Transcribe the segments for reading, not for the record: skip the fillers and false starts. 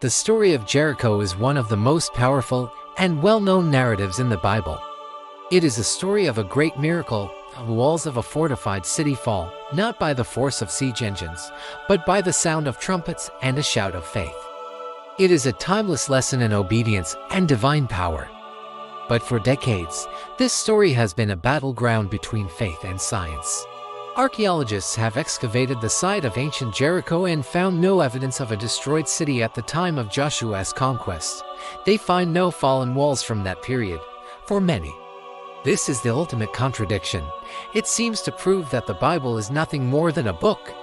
The story of Jericho is one of the most powerful and well-known narratives in the Bible. It is a story of a great miracle. The walls of a fortified city fall, not by the force of siege engines, but by the sound of trumpets and a shout of faith. It is a timeless lesson in obedience and divine power. But for decades, this story has been a battleground between faith and science. Archaeologists have excavated the site of ancient Jericho and found no evidence of a destroyed city at the time of Joshua's conquest. They find no fallen walls from that period. For many, this is the ultimate contradiction. It seems to prove that the Bible is nothing more than a book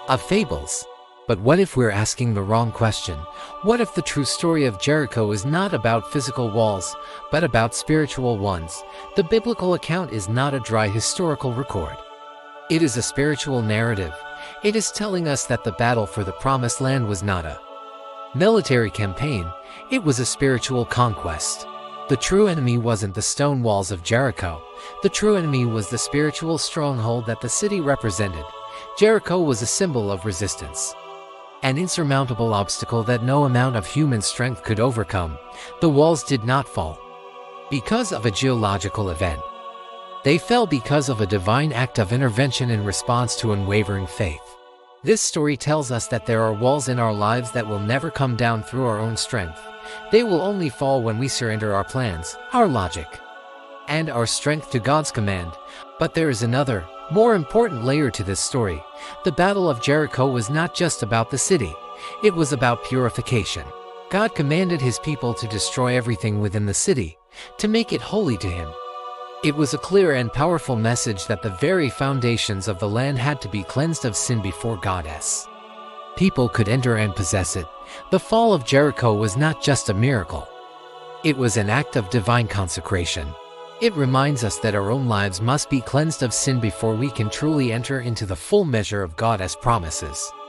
of fables. But what if we're asking the wrong question? What if the true story of Jericho is not about physical walls, but about spiritual ones? The biblical account is not a dry historical record. It is a spiritual narrative. It is telling us that the battle for the Promised Land was not a military campaign, it was a spiritual conquest. The true enemy wasn't the stone walls of Jericho. The true enemy was the spiritual stronghold that the city represented. Jericho was a symbol of resistance, an insurmountable obstacle that no amount of human strength could overcome. The walls did not fall because of a geological event. They fell because of a divine act of intervention in response to unwavering faith. This story tells us that there are walls in our lives that will never come down through our own strength. They will only fall when we surrender our plans, our logic, and our strength to God's command. But there is another, more important layer to this story. The Battle of Jericho was not just about the city. It was about purification. God commanded his people to destroy everything within the city, to make it holy to him. It was a clear and powerful message that the very foundations of the land had to be cleansed of sin before God's people could enter and possess it. The fall of Jericho was not just a miracle. It was an act of divine consecration. It reminds us that our own lives must be cleansed of sin before we can truly enter into the full measure of God's promises.